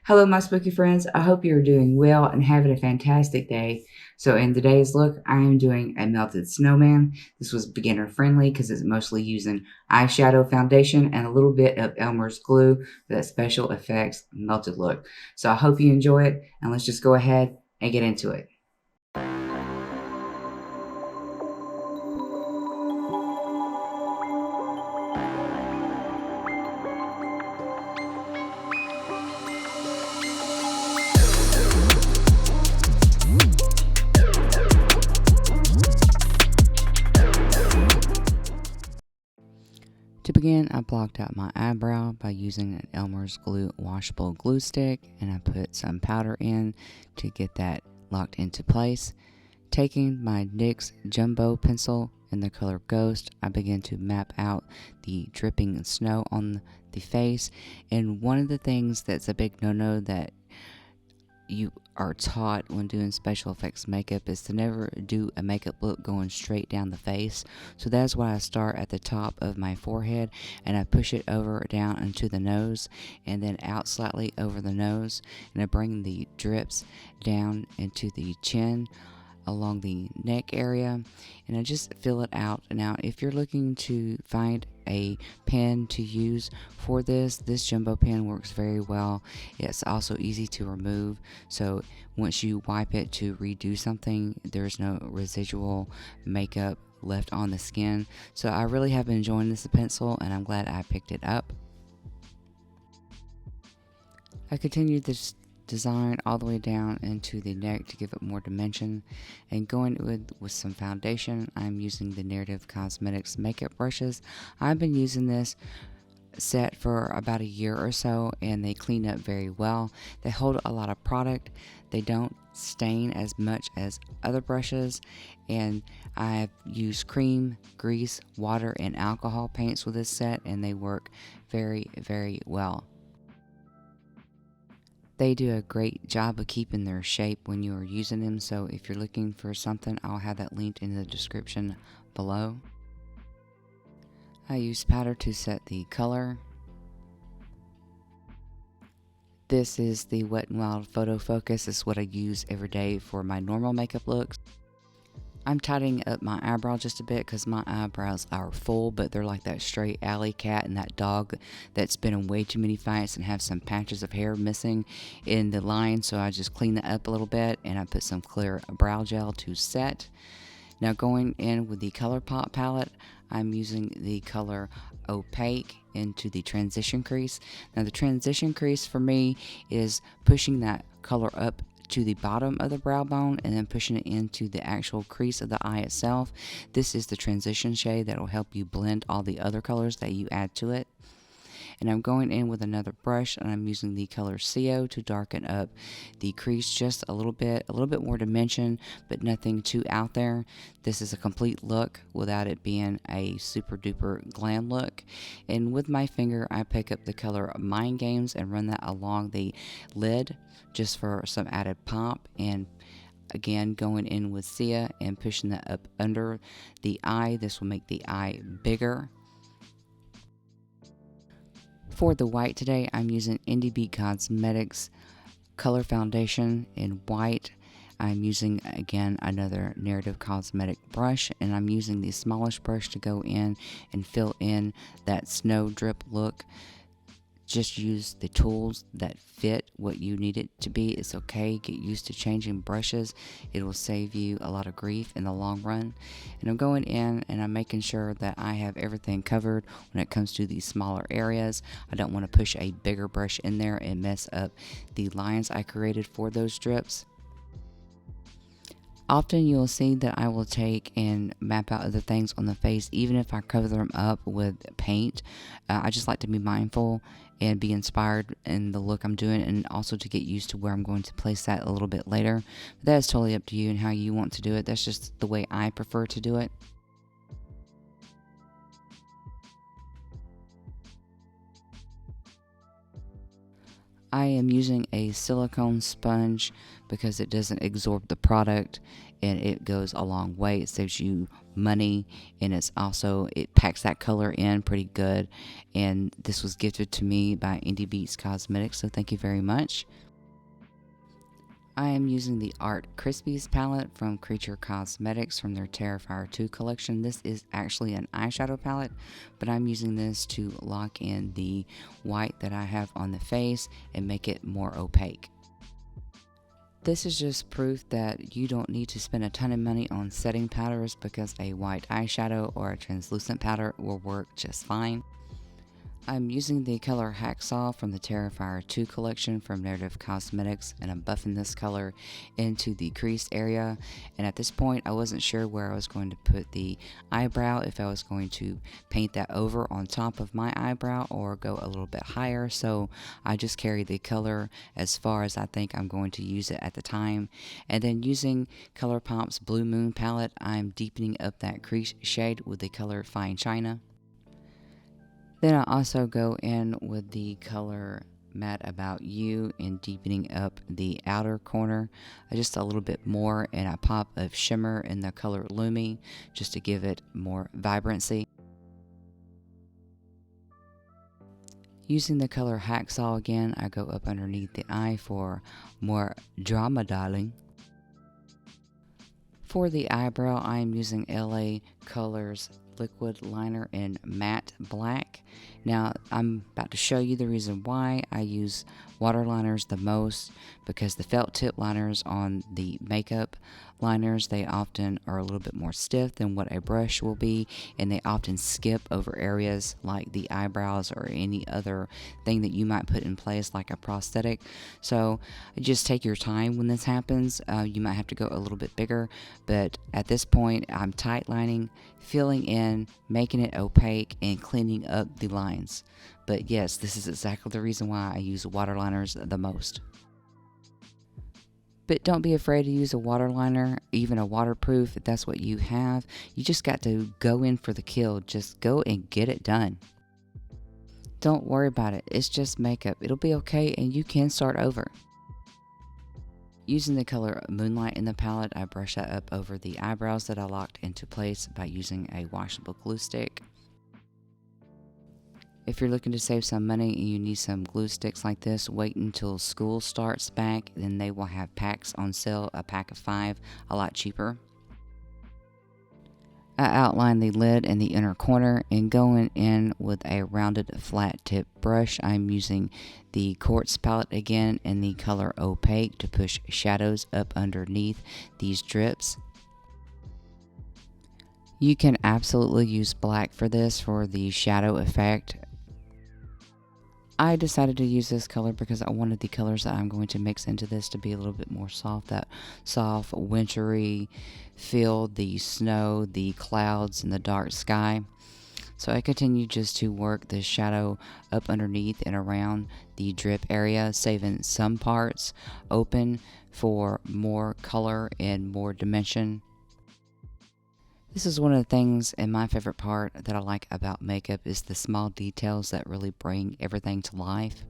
Hello, my spooky friends. I hope you're doing well and having a fantastic day. So, in today's look, I am doing a melted snowman. This was beginner friendly because it's mostly using eyeshadow foundation and a little bit of Elmer's glue for that special effects melted look. So, I hope you enjoy it, and let's just go ahead and get into it. To begin, I blocked out my eyebrow by using an Elmer's Glue washable glue stick, and I put some powder in to get that locked into place. Taking my NYX Jumbo pencil in the color Ghost, I began to map out the dripping snow on the face. And one of the things that's a big no-no that you are taught when doing special effects makeup is to never do a makeup look going straight down the face. So that's why I start at the top of my forehead and I push it over down into the nose and then out slightly over the nose, and I bring the drips down into the chin along the neck area, and I just fill it out. Now if you're looking to find a pen to use for this jumbo pen works very well. It's also easy to remove, so once you wipe it to redo something, there's no residual makeup left on the skin. So I really have been enjoying this pencil and I'm glad I picked it up. I continued this design all the way down into the neck to give it more dimension, and going with some foundation, I'm using the Narrative Cosmetics makeup brushes. I've been using this set for about a year or so and they clean up very well. They hold a lot of product, they don't stain as much as other brushes, and I've used cream, grease, water, and alcohol paints with this set and they work very well. They do a great job of keeping their shape when you are using them, so if you're looking for something, I'll have that linked in the description below. I use powder to set the color. This is the Wet n Wild Photo Focus. This is what I use every day for my normal makeup looks. I'm tidying up my eyebrow just a bit because my eyebrows are full, but they're like that stray alley cat and that dog that's been in way too many fights and have some patches of hair missing in the line. So I just clean that up a little bit and I put some clear brow gel to set. Now going in with the ColourPop palette, I'm using the color Opaque into the transition crease. Now the transition crease for me is pushing that color up to the bottom of the brow bone and then pushing it into the actual crease of the eye itself. This is the transition shade that will help you blend all the other colors that you add to it. And I'm going in with another brush and I'm using the color CO to darken up the crease just a little bit more dimension, but nothing too out there. This is a complete look without it being a super duper glam look. And with my finger, I pick up the color Mind Games and run that along the lid just for some added pop. And again, going in with Sia and pushing that up under the eye. This will make the eye bigger. For the white today, I'm using Indie Beat Cosmetics Color Foundation in white. I'm using, again, another Narrative Cosmetic brush, and I'm using the smallest brush to go in and fill in that snow drip look. Just use the tools that fit what you need it to be. It's okay. Get used to changing brushes. It will save you a lot of grief in the long run. And I'm going in and I'm making sure that I have everything covered when it comes to these smaller areas. I don't want to push a bigger brush in there and mess up the lines I created for those strips. Often you'll see that I will take and map out other things on the face, even if I cover them up with paint. I just like to be mindful and be inspired in the look I'm doing, and also to get used to where I'm going to place that a little bit later. But that is totally up to you and how you want to do it. That's just the way I prefer to do it. I am using a silicone sponge because it doesn't absorb the product and it goes a long way. It saves you money, and it packs that color in pretty good. And this was gifted to me by Indie Beats Cosmetics, so thank you very much. I am using the Art Crispies palette from Creature Cosmetics from their Terrifier 2 collection. This is actually an eyeshadow palette, but I'm using this to lock in the white that I have on the face and make it more opaque. This is just proof that you don't need to spend a ton of money on setting powders because a white eyeshadow or a translucent powder will work just fine. I'm using the color Hacksaw from the Terrifier 2 collection from Narrative Cosmetics, and I'm buffing this color into the crease area. And at this point, I wasn't sure where I was going to put the eyebrow, if I was going to paint that over on top of my eyebrow or go a little bit higher. So I just carry the color as far as I think I'm going to use it at the time. And then using ColourPop's Blue Moon palette, I'm deepening up that crease shade with the color Fine China. Then I also go in with the color Mad About You and deepening up the outer corner just a little bit more, and a pop of shimmer in the color Lumi just to give it more vibrancy. Using the color Hacksaw again, I go up underneath the eye for more drama, darling. For the eyebrow, I am using LA Colors liquid liner in matte black. Now I'm about to show you the reason why I use water liners the most, because the felt tip liners on the makeup liners, they often are a little bit more stiff than what a brush will be, and they often skip over areas like the eyebrows or any other thing that you might put in place like a prosthetic. So just take your time when this happens. You might have to go a little bit bigger, but at this point I'm tight lining, filling in, making it opaque, and cleaning up the lines. But yes, this is exactly the reason why I use water liners the most. But don't be afraid to use a water liner, even a waterproof, if that's what you have. You just got to go in for the kill. Just go and get it done. Don't worry about it. It's just makeup. It'll be okay, and you can start over. Using the color Moonlight in the palette, I brush that up over the eyebrows that I locked into place by using a washable glue stick. If you're looking to save some money and you need some glue sticks like this, wait until school starts back. Then they will have packs on sale, a pack of 5, a lot cheaper. I outline the lid in the inner corner, and going in with a rounded flat tip brush, I'm using the Quartz palette again in the color Opaque to push shadows up underneath these drips. You can absolutely use black for this for the shadow effect. I decided to use this color because I wanted the colors that I'm going to mix into this to be a little bit more soft, that soft, wintry feel, the snow, the clouds, and the dark sky. So I continue just to work the shadow up underneath and around the drip area, saving some parts open for more color and more dimension. This is one of the things, and my favorite part that I like about makeup is the small details that really bring everything to life.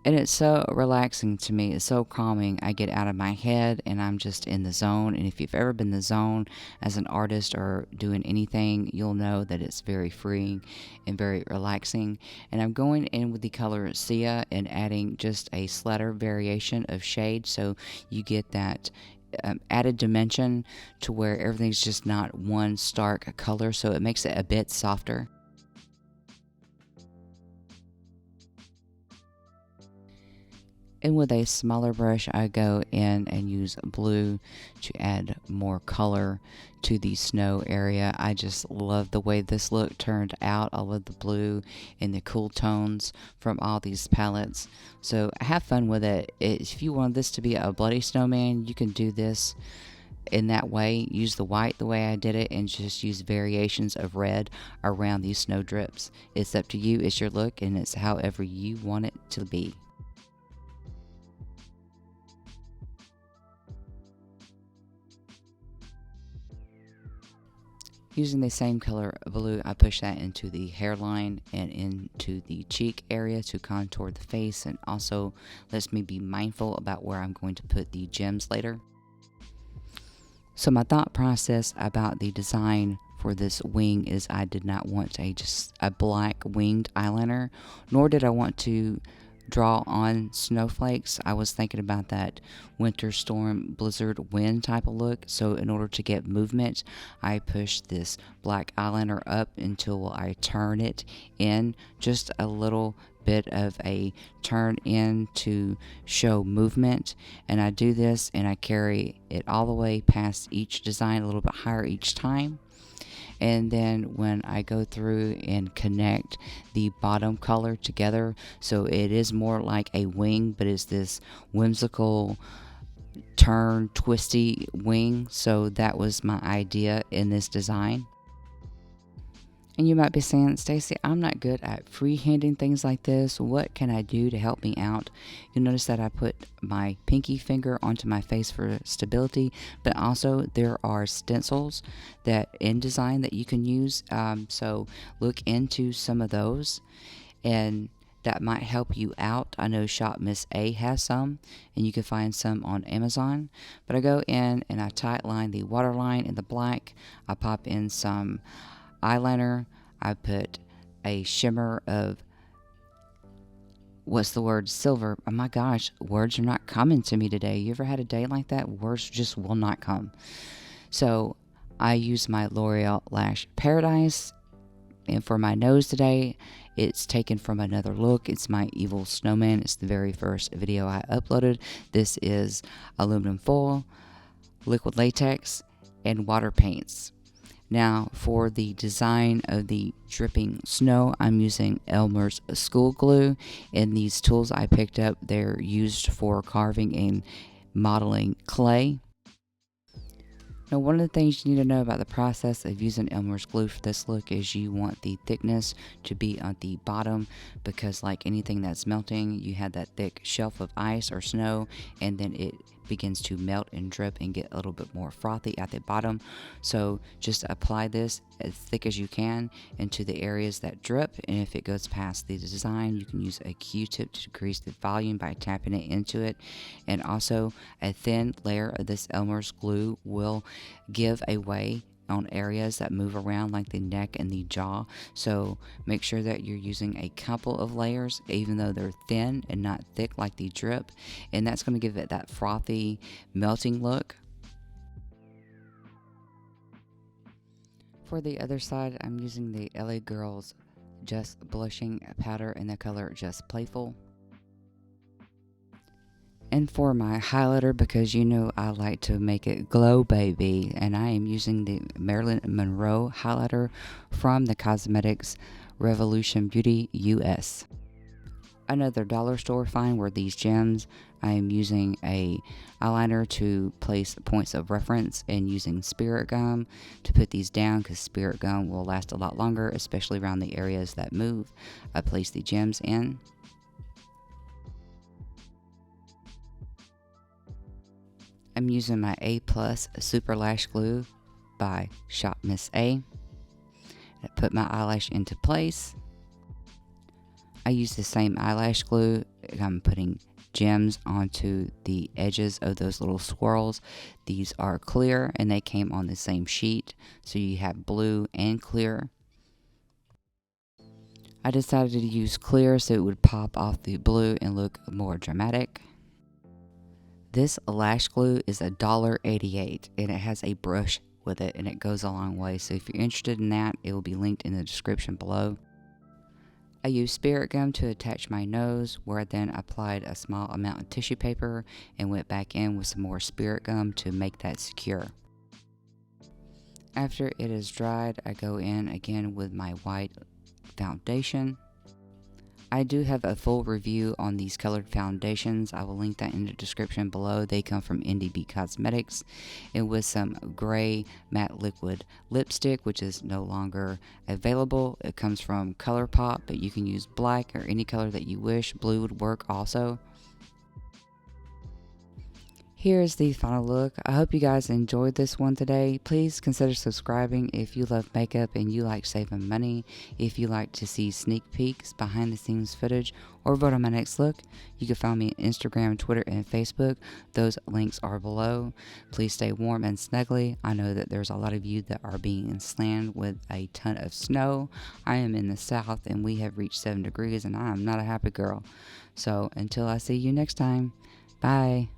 And it's so relaxing to me. It's so calming. I get out of my head and I'm just in the zone. And if you've ever been in the zone as an artist or doing anything, you'll know that it's very freeing and very relaxing. And I'm going in with the color Sia and adding just a slighter variation of shade, so you get that added dimension to where everything's just not one stark color, so it makes it a bit softer. And with a smaller brush, I go in and use blue to add more color to the snow area. I just love the way this look turned out. I love the blue and the cool tones from all these palettes. So have fun with it. If you want this to be a bloody snowman, you can do this in that way. Use the white the way I did it and just use variations of red around these snow drips. It's up to you. It's your look, and it's however you want it to be. Using the same color blue, I push that into the hairline and into the cheek area to contour the face, and also lets me be mindful about where I'm going to put the gems later. So my thought process about the design for this wing is I did not want just a black winged eyeliner, nor did I want to draw on snowflakes. I was thinking about that winter storm blizzard wind type of look, so in order to get movement, I pushed this black eyeliner up until I turn it in just a little bit of a turn in to show movement. And I do this and I carry it all the way past each design a little bit higher each time. And then when I go through and connect the bottom color together, so it is more like a wing, but it's this whimsical turn twisty wing. So that was my idea in this design. And you might be saying, Stacy, I'm not good at freehanding things like this. What can I do to help me out? You'll notice that I put my pinky finger onto my face for stability, but also there are stencils that in design that you can use. So look into some of those, and that might help you out. I know Shop Miss A has some, and you can find some on Amazon. But I go in and I tight line the waterline in the black. I pop in some eyeliner. I put a shimmer of, what's the word, silver. Oh my gosh, words are not coming to me today. You ever had a day like that? Words just will not come. So I use my L'Oreal Lash Paradise, and for my nose today, it's taken from another look. It's my evil snowman. It's the very first video I uploaded. This is aluminum foil, liquid latex, and water paints. Now for the design of the dripping snow, I'm using Elmer's school glue, and these tools I picked up, they're used for carving and modeling clay. Now, one of the things you need to know about the process of using Elmer's glue for this look is you want the thickness to be on the bottom, because like anything that's melting, you have that thick shelf of ice or snow, and then it begins to melt and drip and get a little bit more frothy at the bottom. So just apply this as thick as you can into the areas that drip, and if it goes past the design, you can use a Q-tip to decrease the volume by tapping it into it. And also a thin layer of this Elmer's glue will give away on areas that move around like the neck and the jaw. So make sure that you're using a couple of layers, even though they're thin and not thick like the drip, and that's going to give it that frothy melting look. For the other side, I'm using the LA Girls Just Blushing Powder in the color Just Playful. And for my highlighter, because you know I like to make it glow, baby, and I am using the Marilyn Monroe highlighter from the Cosmetics Revolution Beauty US. Another dollar store find were these gems. I am using a eyeliner to place points of reference, and using Spirit gum to put these down, because Spirit gum will last a lot longer, especially around the areas that move. I place the gems in. I'm using my A+ Super Lash Glue by Shop Miss A. I put my eyelash into place. I use the same eyelash glue. I'm putting gems onto the edges of those little swirls. These are clear and they came on the same sheet, so you have blue and clear. I decided to use clear so it would pop off the blue and look more dramatic. This lash glue is $1.88, and it has a brush with it, and it goes a long way. So if you're interested in that, it will be linked in the description below. I used Spirit gum to attach my nose, where I then applied a small amount of tissue paper and went back in with some more Spirit gum to make that secure. After it is dried, I go in again with my white foundation. I do have a full review on these colored foundations. I will link that in the description below. They come from NDB Cosmetics, and with some gray matte liquid lipstick, which is no longer available. It comes from ColourPop, but you can use black or any color that you wish. Blue would work also. Here is the final look. I hope you guys enjoyed this one today. Please consider subscribing if you love makeup and you like saving money. If you like to see sneak peeks, behind the scenes footage, or vote on my next look, you can find me on Instagram, Twitter, and Facebook. Those links are below. Please stay warm and snuggly. I know that there's a lot of you that are being slammed with a ton of snow. I am in the south and we have reached 7 degrees and I am not a happy girl. So until I see you next time, bye.